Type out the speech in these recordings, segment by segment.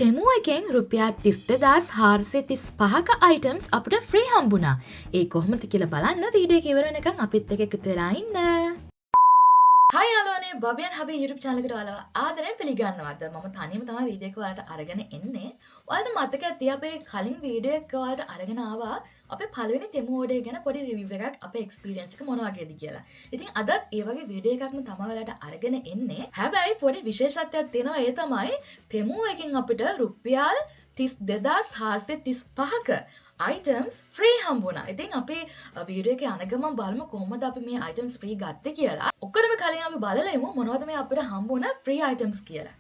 තෙමුව එකෙන් රුපියල් 32,435ක අයිටම්ස් අපිට ෆ්‍රී හම්බුණා. ඒ කොහොමද කියලා බලන්න වීඩියෝ එක ඉවර වෙනකන් අපිත් එක්ක එකතු වෙලා ඉන්න. හයි යාළුවනේ බබියන් හබේ YouTube channel එකට ඔයාලව ආදරෙන් පිළිගන්නවාද. මම තනියම තමයි වීඩියෝ එක ඔයාලට අරගෙන එන්නේ. ඔයාලට මතක ඇති අපේ කලින් වීඩියෝ එක ඔයාලට අරගෙන ආවා. අපේ පළවෙනි තෙමු ඕඩර් ගැන පොඩි රිවිව් එකක් අපේ එක්ස්පීරියන්ස් එක මොන වගේද කියලා. ඉතින් අදත් ඒ වගේ වීඩියෝ එකක්ම තමයි ඔයාලට අරගෙන එන්නේ. හැබැයි පොඩි විශේෂත්වයක් තියෙනවා. ඒ තමයි තෙමු එකෙන් අපිට රුපියල් 32,435ක items free හම්බුණා. ඉතින් අපි වීඩියෝ එකේ යන ගමන් බලමු කොහොමද අපි මේ items free ගත්තේ කියලා. ඔක්කොම කලින් අපි බලලෙමු මොනවද මේ අපිට හම්බුණ free items කියලා.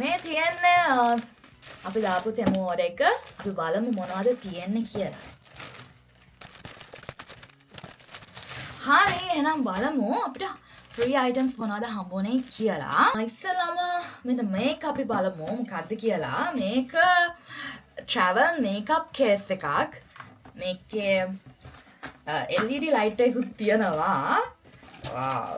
මේ තියෙන්නේ අපි දාපු තෙමු ඕඩර් එක. අපි බලමු මොනවද තියෙන්නේ කියලා. හරි එහෙනම් බලමු අපිට free items මොනවද හම්බුනේ කියලා. ඉස්සෙල්ලාම මෙන්න මේක අපි බලමු මොකක්ද කියලා. මේක travel makeup case එකක්. මේකේ LED light එකකුත් තියෙනවා. wow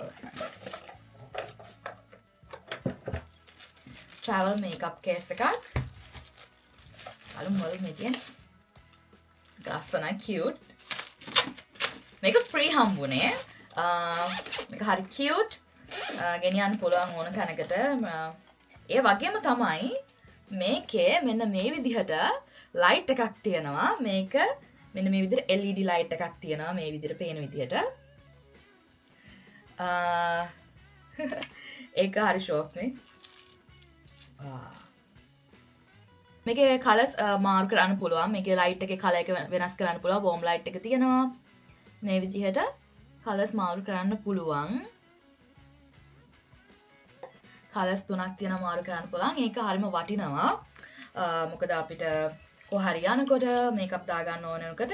travel makeup case එකක්. බලමු මේ තියෙන. ගාස්තන cute. මේක free හම්බුනේ. මේක හරි cute. ගෙනියන්න පුළුවන් ඕන තැනකට. ඒ වගේම තමයි මේකේ මෙන්න මේ විදිහට ලයිට් එකක් තියෙනවා. මේක මෙන්න මේ විදිහට LED ලයිට් එකක් තියෙනවා මේ විදිහට පේන විදිහට. ඒක හරි ෂෝක් නේ. මේකේ කලර්ස් මාරු කරන්න පුළුවන්. මේකේ ලයිට් එකේ කලර් එක වෙනස් කරන්න පුළුවන්. වෝම් ලයිට් එක තියෙනවා. මේ විදිහට කලර්ස් මාරු කරන්න පුළුවන්. කලර්ස් තුනක් තියෙනවා මාරු කරන්න පුළුවන්. ඒක හරිම වටිනවා. මොකද අපිට කොහරි යනකොට මේකප් දාගන්න ඕනකොට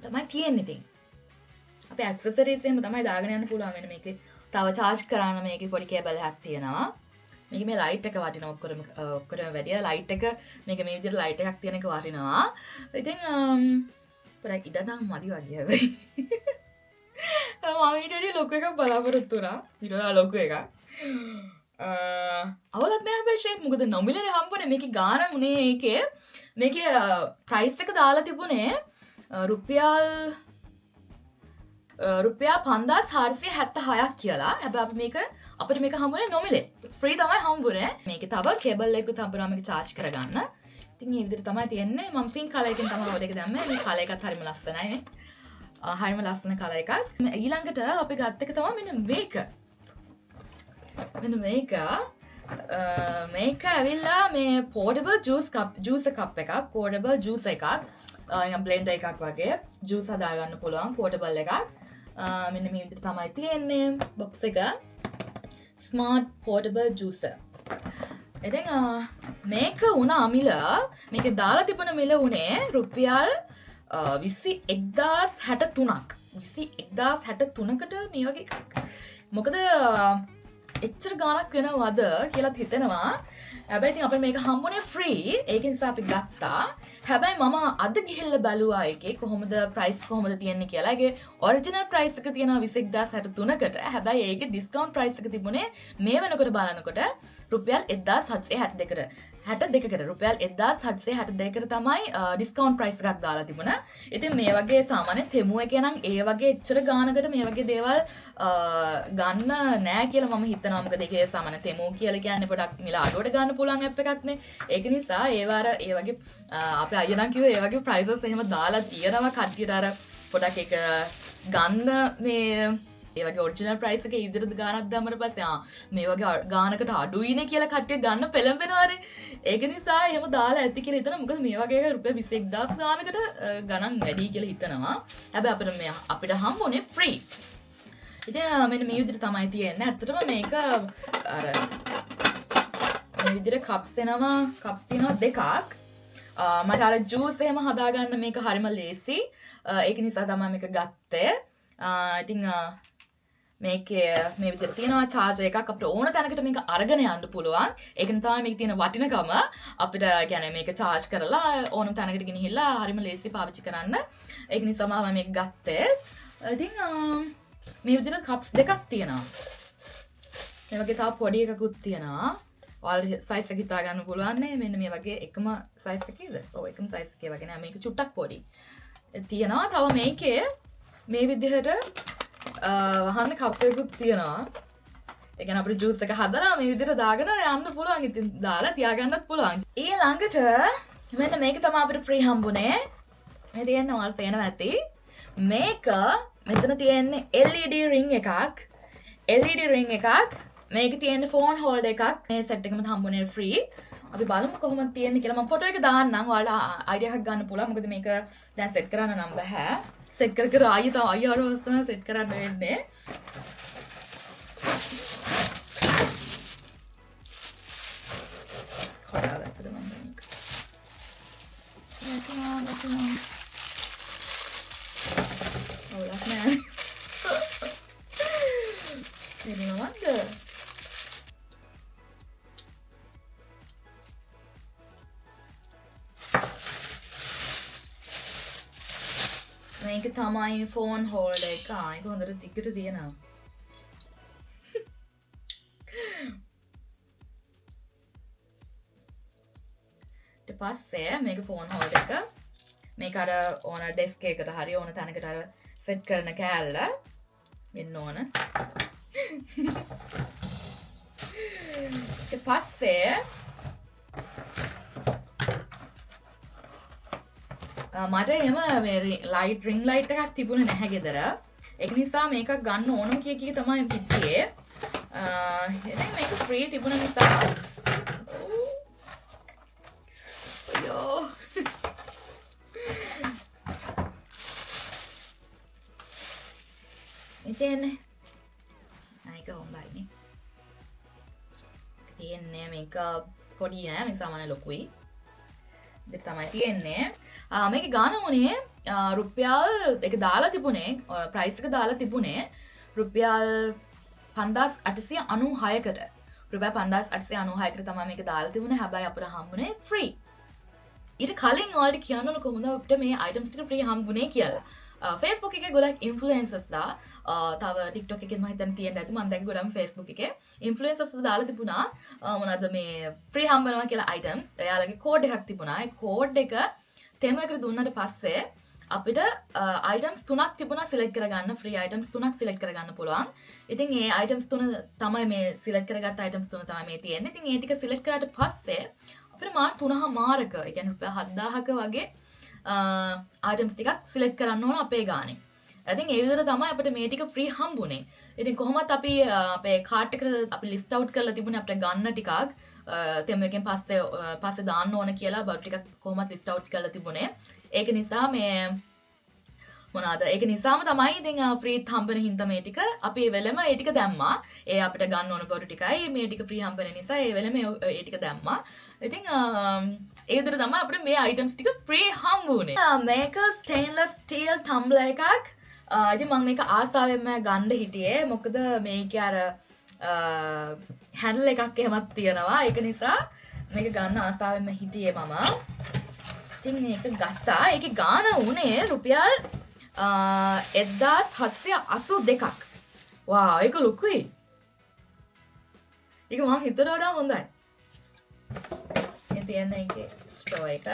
තමයි තියෙන්නේ ඉතින්. අපේ ඇක්සසරිස් එහෙම තමයි දාගෙන යන්න පුළුවන්. මෙන්න මේකේ තව charge කරන්න මේකේ පොඩි කේබල් එකක් තියෙනවා. මේකේ මේ ලයිට් එක වටිනවා ඔක්කොටම වැඩිය ලයිට් එක මේක මේ විදිහට ලයිට් එකක් තියෙන එක වටිනවා. ඉතින් පොඩක් ඉඩ නම් මදි වගේ හැබැයි. මම ඊටදී ලොකු එකක් බලාපොරොත්තු වුණා. ඊට වඩා ලොකු එකක්. අවුලක් නෑ හැබැයි ෂේප් මොකද නොමිලේ හම්බුනේ මේකේ ගාන මුනේ ඒකේ මේකේ ප්‍රයිස් එක දාලා තිබුණේ රුපියල් 5,476ක් කියලා. හැබැයි අපිට මේක හම්බුනේ නොමිලේ. ෆ්‍රී තමයි හම්බුනේ. මේකේ තව කේබල් එකකුත් හම්බුනා මේක charge කරගන්න. ඉතින් මේ විදිහට තමයි තියෙන්නේ. මම පින්ක් කලර් එකෙන් තමයි ඕඩර් එක දැම්මේ. මේ කලර් එකත් හරිම ලස්සනයි නේ. හරිම ලස්සන කලර් එකක්. ඊළඟට අපි ගත්ත එක තමයි මෙන්න මේක. මෙන්න මේක ඇවිල්ලා මේ portable juice cup එකක්. portable juice එකක්. blender එකක් වගේ juice හදාගන්න පුළුවන් portable එකක්. මෙන්න මේ විදිහට තමයි තියෙන්නේ box එක. smart portable juicer. ඉතින් මේක උණ අමිල මේකේ දාලා තිබුණ මිල උනේ රුපියල් 21,063ක්. 21,063කට මේ වගේ එකක්. මොකද එච්චර ගාණක් වෙනවද කියලා හිතෙනවා. හැබැයි ඉතින් අපිට මේක හම්බුනේ ෆ්‍රී. ඒක නිසා අපි ගත්තා. හැබැයි මම අද ගිහිල්ලා බැලුවා ඒකේ කොහොමද ප්‍රයිස් කොහොමද තියෙන්නේ කියලා. ඒකේ ඔරිජිනල් ප්‍රයිස් එක තියෙනවා 21,063කට. හැබැයි ඒකේ ඩිස්කවුන්ට් ප්‍රයිස් එක තිබුණේ මේ වෙනකොට බලනකොට රුපියල් 1,762කට. 62කට රුපියල් 1,762කට තමයි ඩිස්කවුන්ට් ප්‍රයිස් එකක් දාලා තිබුණා. ඉතින් මේ වගේ සාමාන්‍ය තෙමු එකේ නම් ඒ වගේ එච්චර ගානකට මේ වගේ දේවල් ගන්න නෑ කියලා මම හිතනවා. මොකද ඒකේ සාමාන්‍ය තෙමු කියලා කියන්නේ පොඩක් මිල අඩුවට ගන්න පුළුවන් ඇප් එකක් නේ. ඒක නිසා ඒ වගේ අපේ අයියා නම් කිව්වා ඒ වගේ ප්‍රයිසස් එහෙම දාලා තියෙනවා කට්ටියට අර පොඩක් ඒක ගන්න මේ ඒ වගේ ඔරිජිනල් ප්‍රයිස් එකේ ඉදිරියට ගානක් දැම්මට පස්සේ මේ වගේ ගානකට අඩුයිනේ කියලා කට්ටිය ගන්න පෙළඹෙනවානේ. ඒක නිසා එහෙම දාලා ඇති කියලා හිතනවා. මොකද මේ වගේ එක රුපියල් 21,000 ගානකට ගණන් වැඩි කියලා හිතනවා. හැබැයි අපිට හම්බුනේ ෆ්‍රී. ඉතින් මෙන්න මේ විදිහට තමයි තියෙන්නේ. ඇත්තටම මේක අර මේ විදිහට කප්ස් එනවා. කප්ස් තියෙනවා දෙකක්. මට අර ජූස් එහෙම හදාගන්න මේක හරිම ලේසි. ඒක නිසා තමයි මේක ගත්තේ. ඉතින් මේකේ මේ විදිහට තියෙනවා charger එකක්. අපිට ඕන තැනකට මේක අරගෙන යන්න පුළුවන්. ඒකෙන් තමයි මේකේ තියෙන වටිනකම. අපිට කියන්නේ මේක charge කරලා ඕනම තැනකට ගෙනහිල්ලා හරිම ලේසි පාවිච්චි කරන්න. ඒක නිසා මම මේක ගත්තේ. ඉතින් මේ විදිහට cups දෙකක් තියෙනවා. මේ වගේ තව පොඩි එකකුත් තියෙනවා. ඔයාලට සයිස් එක හිතා ගන්න පුළුවන් නේ මෙන්න මේ වගේ එකම සයිස් එකේද? ඔව් එකම සයිස් එකේ වගේ නෑ මේක චුට්ටක් පොඩි. තියෙනවා තව මේකේ මේ විදිහට වහන්න කප් එකකුත් තියෙනවා. ඒ කියන්නේ අපිට ජූස් එක හදලා මේ විදිහට දාගෙන යන්න පුළුවන්. ඉතින් දාලා තියාගන්නත් පුළුවන්. ඊළඟට මෙන්න මේක තමයි අපිට ෆ්‍රී හම්බුනේ. මේ තියෙන ඔයාලට පේනවා ඇති. මේක මෙතන තියෙන්නේ LED ring එකක්. LED ring එකක්. මේක තියෙන්නේ ෆෝන් හෝල්ඩර් එකක්. මේ සෙට් එකම හම්බුනේ ෆ්‍රී. අපි බලමු කොහොමද තියෙන්නේ කියලා. මම ෆොටෝ එක දාන්නම්. ඔයාලා අයිඩියා එකක් ගන්න පුළුවන්. මොකද මේක දැන් සෙට් කරන්න නම් බෑ. සෙට් කර ආයෙ අර වස්තුව සෙට් කරන්න වෙන්නේ. හොයාගත්තද මම මේක. ඔයාලා නෑ. එනවද? මේක තමයි ෆෝන් හෝල්ඩර් එක. ඒක හොඳට දිගට තියෙනවා. ඊට පස්සේ මේක ෆෝන් හෝල්ඩර් එක. මේක අර ඕන ඩෙස්ක් එකකට හරි ඕන තැනකට අර සෙට් කරන කෑල්ල වෙන්න ඕන. ඊට පස්සේ මට එහෙම මේ රින් ලයිට් එකක් තිබුණේ නැහැ ගෙදර. ඒක නිසා මේකක් ගන්න ඕන කිය තමයි හිටියේ. ඉතින් මේක ෆ්‍රී තිබුණ නිසා අයියෝ ඉතින් මේක හොඳයිනේ. තියෙන්නේ මේක පොඩි නෑ මේක සාමාන්‍ය ලොකුයි. දෙක තමයි තියෙන්නේ. මේක ගාන උනේ රුපියල් එක දාලා තිබුණේ ප්‍රයිස් එක දාලා තිබුණේ රුපියල් 5896කට. රුපියල් 5896කට තමයි මේක දාලා තිබුණේ. හැබැයි අපිට හම්බුනේ ෆ්‍රී. ඊට කලින් ඔයාලට කියන්නවලු කොහොමද අපිට මේ අයිටම්ස් ටික ෆ්‍රී හම්බුනේ කියලා. Facebook එකේ ගොඩක් ඉන්ෆ්ලුවෙන්සර්ස්ලා තව TikTok එකෙත් මම හිතන්නේ තියෙන්න ඇති. මම දැන් ගොඩක් Facebook එකේ ඉන්ෆ්ලුවෙන්සර්ස්ලා දාලා තිබුණා මොනවද මේ ෆ්‍රී හම්බනවා කියලා අයිටම්ස්. එයාලගේ කෝඩ් එකක් තිබුණා. ඒ කෝඩ් එක තෙමකට දුන්නට පස්සේ අපිට අයිටම්ස් 3ක් තිබුණා සිලෙක්ට් කරගන්න. ෆ්‍රී අයිටම්ස් 3ක් සිලෙක්ට් කරගන්න පුළුවන්. ඉතින් ඒ අයිටම්ස් 3 තමයි මේ සිලෙක්ට් කරගත්ත අයිටම්ස් 3 තමයි මේ තියෙන්නේ. ඉතින් ඒ ටික සිලෙක්ට් කරාට පස්සේ අපිට මාර්ක් 3මාරක, ඒ කියන්නේ රුපියල් 7000ක වගේ අයිටම්ස් ටිකක් සිලෙක්ට් කරන්න ඕන අපේ ගානේ. ඉතින් ඒ විදිහට තමයි අපිට මේ ටික ෆ්‍රී හම්බුනේ. ඉතින් කොහොමත් අපි අපේ කාට් එකට අපි ලිස්ට් අවුට් කරලා තිබුණේ අපිට ගන්න ටිකක් තෙම එකෙන් පස්සේ දාන්න ඕන කියලා බඩු ටිකක් කොහොමත් ලිස්ට් අවුට් කරලා තිබුණේ. ඒක නිසා මේ මොනවාද? ඒක නිසාම තමයි ඉතින් ෆ්‍රීත් හම්බෙන හින්දා මේ ටික අපි වෙලම ඒ ටික දැම්මා. ඒ අපිට ගන්න ඕන බඩු ටිකයි මේ ටික ෆ්‍රී හම්බෙන නිසා ඒ වෙලම ඒ ටික දැම්මා. ඉතින් ඒ විදිහට තමයි අපිට මේ අයිටම්ස් ටික ෆ්‍රී හම්බුනේ. මේක ස්ටේන්ලස් ස්ටීල් ටම්බ්ලර් එකක්. ඉතින් මම මේක ආසාවෙන්ම ගන්න හිටියේ. මොකද මේකේ අර හැන්ඩල් එකක් එහෙමත් තියෙනවා. ඒක නිසා මේක ගන්න ආසාවෙන්ම හිටියේ මම. ඉතින් මේක ගත්තා. ඒකේ ගාන උනේ රුපියල් 1782ක්. වා ඒක ලොකුයි. ඒක මං හිතුවට වඩා හොඳයි. මේ තියෙන එකේ ස්ටෝ එක.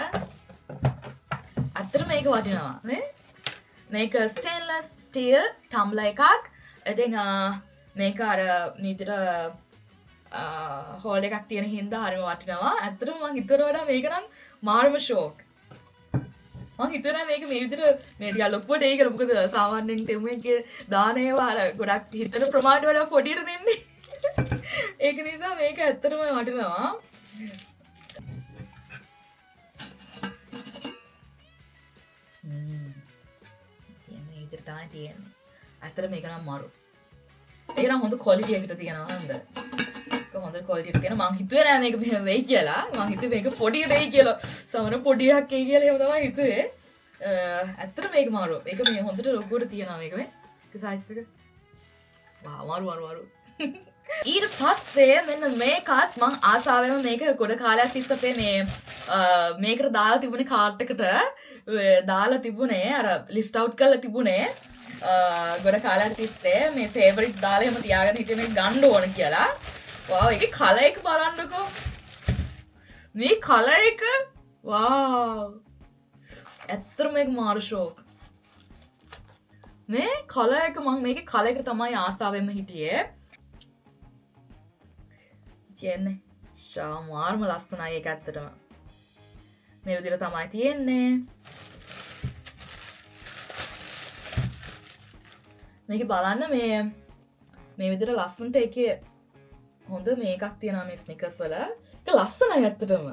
අතර මේක වටිනවා නේ. මේක ස්ටේන්ලස් ස්ටීල් ටම්බ්ලර් එකක්. ඉතින් මේක අර නීතිට හෝල්ඩර් එකක් තියෙන හින්දා හරිම වටිනවා. ඇත්තටම මං හිතුවට වඩා මේක නම් මාරම ෂෝක්. මං හිතුවා මේක මේ විදිහට මේ ටික ලොකුවට ඒක මොකද සාමාන්‍යයෙන් තෙමු එකේ දාන ඒවා අර ගොඩක් හිතන ප්‍රමාණයට වඩා පොඩියට දෙන්නේ. ඒක නිසා මේක ඇත්තටම වටිනවා. මේ විදිහට තමයි තියෙන්නේ. ඇත්තට මේක නම් මරු. ඒක නම් හොඳ ක්වොලිටි එකකට තියෙනවා නේද? හොඳ ක්වොලිටි එකක් තියෙනවා. මං හිතුවේ නෑ මේක මෙහෙම වෙයි කියලා. මං හිතුවේ මේක පොඩි දෙයි කියලා. සමන පොඩි එකක් එයි කියලා එහෙම තමයි හිතුවේ. ඇත්තට මේක මාරු. ඒක මේ හොඳට ලොකුවට තියෙනවා මේක මේ. සයිස් එක. වා මාරු. ඊට පස්සේ මෙන්න මේකත් මං ආසාවෙම මේක ගොඩ කාලයක් තිස්සේ අපේ මේ මේකට දාලා තිබුණේ කාට් එකට දාලා තිබුණේ අර ලිස්ට් අවුට් කරලා තිබුණේ ගොඩ කාලයක් තිස්සේ මේ ෆේවරිට් දාලා එහෙම තියාගෙන හිටියේ මේක ගන්න ඕන කියලා. වාව් ඒකේ කලර් එක බලන්නකෝ. මේ කලර් එක වාව්. ඇත්තටම මේක මාරු ෂෝක්. මේ කලර් එක මම මේකේ කලර් එක තමයි ආසාවෙන්ම හිටියේ. කියන්නේ ශාමාර්ම ලස්සනයි ඒක ඇත්තටම. මේ විදිහට තමයි තියෙන්නේ. මේක බලන්න මේ විදිහට ලස්සනට ඒකේ හොඳ මේකක් තියෙනවා මේ ස්නිකර්ස් වල. ඒක ලස්සනයි ඇත්තටම.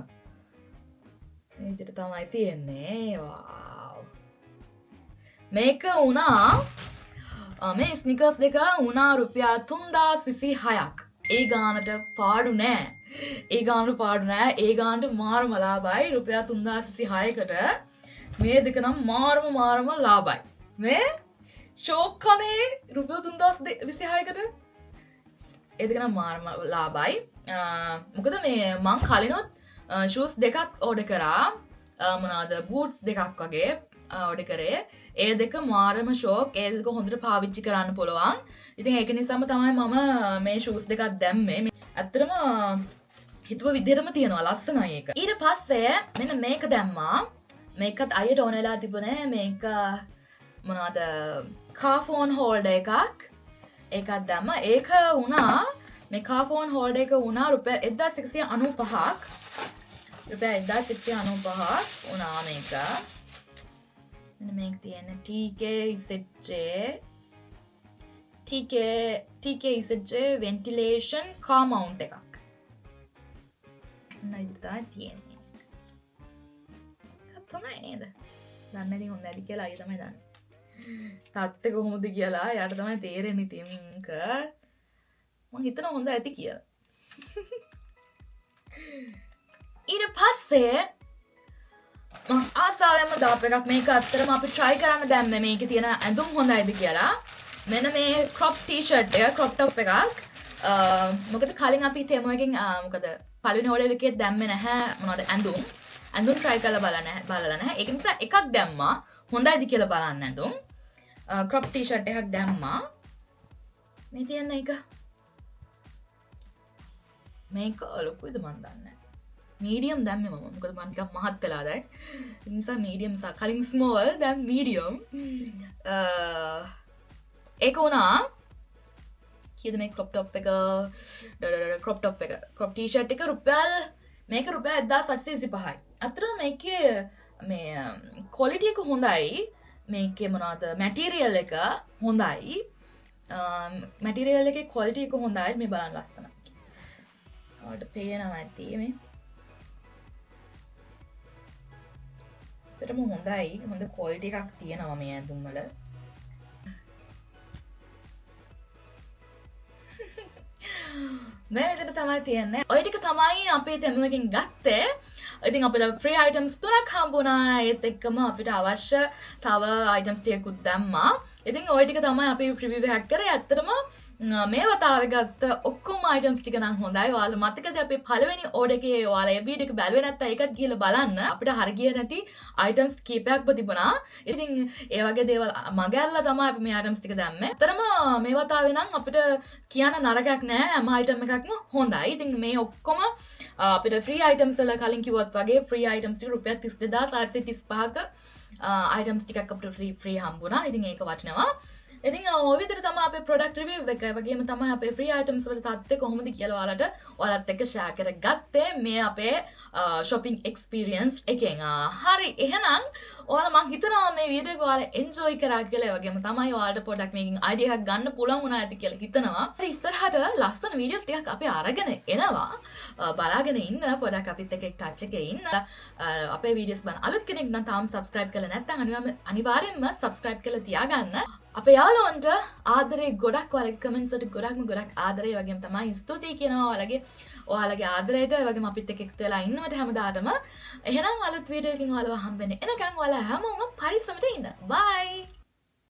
මේ විදිහට තමයි තියෙන්නේ. වාව්. මේක වුණා මේ ස්නිකර්ස් දෙක වුණා රුපියල් 3026ක්. ඒ ගානට පාඩු නෑ. ඒ ගානට පාඩු නෑ. ඒ ගානට මාරම ලාභයි රුපියල් 3026කට. මේ දෙක නම් මාරම ලාභයි. මේ ෂෝක් කනේ රුපියල් 3026කට. ඒ දෙක නම් මාරම ලාභයි. මොකද මේ මං කලිනුත් ෂූස් දෙකක් ඕඩර් කරා. මොනවාද බූට්ස් දෙකක් වගේ ඕඩර් කරේ. ඒ දෙක මාරම ෂෝක්. ඒ දෙක හොඳට පාවිච්චි කරන්න පුළුවන්. ඉතින් ඒක නිසාම තමයි මම මේ ෂූස් දෙකක් දැම්මේ. ඇත්තටම හිතුව විදිහටම තියෙනවා ලස්සනයි ඒක. ඊට පස්සේ මෙන්න මේක දැම්මා. මේකත් අයියට ඕන වෙලා තිබුණේ මේක මොනවාද කාෆෝන් හෝල්ඩර් එකක්. ඒකත් දැම්මා. ඒක වුණා මේ කාෆෝන් හෝල්ඩර් එක වුණා රුපියල් 1195ක්. රුපියල් 1195ක් වුණා මේක. මෙන්න මේක තියෙන TK EZJ ventilation car mount එකක්. නයිද තියෙන්නේ. තමයි නේද? දන්නේ නැති හොඳ ඇති කියලා අයියා තමයි දන්නේ. තාත්තේ කොහොමද කියලා යාට තමයි තේරෙන්නේ ඉතින් මං හිතනවා හොඳ ඇති කියලා. ඊට පස්සේ මං ආසාවෙන්ම දාපු එකක් මේක අත්‍තරම අපි try කරන්න දැම්මේ මේකේ තියෙන ඇඳුම් හොඳයිද කියලා. මෙන්න මේ crop t-shirt එක crop top එකක්. මොකද කලින් අපි තෙමෝ එකෙන් මොකද පළවෙනි ඕඩර් එකේ දැම්මේ නැහැ මොනවද ඇඳුම් try කරලා බලලා නැහැ. ඒක නිසා එකක් දැම්මා හොඳයිද කියලා බලන්න ඇඳුම්. crop t-shirt එකක් දැම්මා. මේ තියෙන එක මේක ලොකුයිද මන් දන්නේ නැහැ. medium දැම්මේ මම. මොකද මම ටිකක් මහත් වෙලා දැන්. ඒ නිසා medium කලින් small දැන් medium. ඒක උනා කීයද මේ crop top එක crop t-shirt එක මේක රුපියල් 1825යි. අතන මේකේ මේ quality එක හොඳයි. මේකේ මොනවද material එක හොඳයි. material එකේ quality එක හොඳයි. මේ බලන්න ලස්සනයි. ඔයාලට පේනවා ඇති මේ. ඒතරම හොඳයි. හොඳ quality එකක් තියෙනවා මේ ඇඳුම් වල. මේ විදිහට තමයි තියෙන්නේ. ඔය ටික තමයි අපේ තෙමුවකින් ගත්තේ. ඉතින් අපිට free items 3ක් හම්බුණා. ඒත් එක්කම අපිට අවශ්‍ය තව items ටිකකුත් දැම්මා. ඉතින් ඔය ටික තමයි අපි review එකක් කරේ. ඇත්තටම මේ වතාවේ ගත්ත ඔක්කොම items ටික නම් හොඳයි. ඔයාලා මතකද අපි පළවෙනි order එකේ ඔයාලා ඒ වීඩියෝ එක බැලුවේ නැත්නම් ඒකත් ගිහලා බලන්න. අපිට හරි ගියේ නැති items කීපයක්ම තිබුණා. ඉතින් ඒ වගේ දේවල් මගහැරලා තමයි අපි මේ items ටික දැම්මේ. අතරම මේ වතාවේ නම් අපිට කියන්න නරකයක් නෑ. හැම item එකක්ම හොඳයි. ඉතින් මේ ඔක්කොම අපිට free items වල කලින් කිව්වත් වගේ free items ටික රුපියල් 32835ක items ටිකක් අපිට free හම්බුණා. ඉතින් ඒක වටිනවා. ඉතින් ඔය විදිහට තමයි අපේ product review එක වගේම තමයි අපේ free items වල තත්ත්වය කොහොමද කියලා ඔයාලත් එක්ක share කරගත්තේ මේ අපේ shopping experience එකෙන්. හරි එහෙනම් ඔයාලා මං හිතනවා මේ වීඩියෝ එක ඔයාලා enjoy කරා කියලා. ඒ වගේම තමයි ඔයාලට පොඩක් මේකෙන් idea එකක් ගන්න පුළුවන් වුණා ඇති කියලා හිතනවා. හරි ඉස්සරහට ලස්සන videos ටිකක් අපි අරගෙන එනවා. බලාගෙන ඉන්න පොඩක් අපිත් එක්ක touch එකේ ඉන්න. අපේ videos බලන අලුත් කෙනෙක් නම් තාම subscribe කරලා නැත්නම් අනිවාර්යෙන්ම subscribe කරලා තියාගන්න. අපේ යාළුවන්ට ආදරේ ගොඩක් ඔයාලගේ කමෙන්ට්ස් වලට ගොඩක් ආදරේ වගේම තමයි ස්තුතියි කියනවා ඔයාලගේ ආදරයට වගේම අපිත් එක්ක එකතු වෙලා ඉන්නවට හැමදාටම. එහෙනම් අලුත් වීඩියෝ එකකින් ඔයාලව හම්බෙන්නේ. එනකන් ඔයාලා හැමෝම පරිස්සමට ඉන්න. බයි.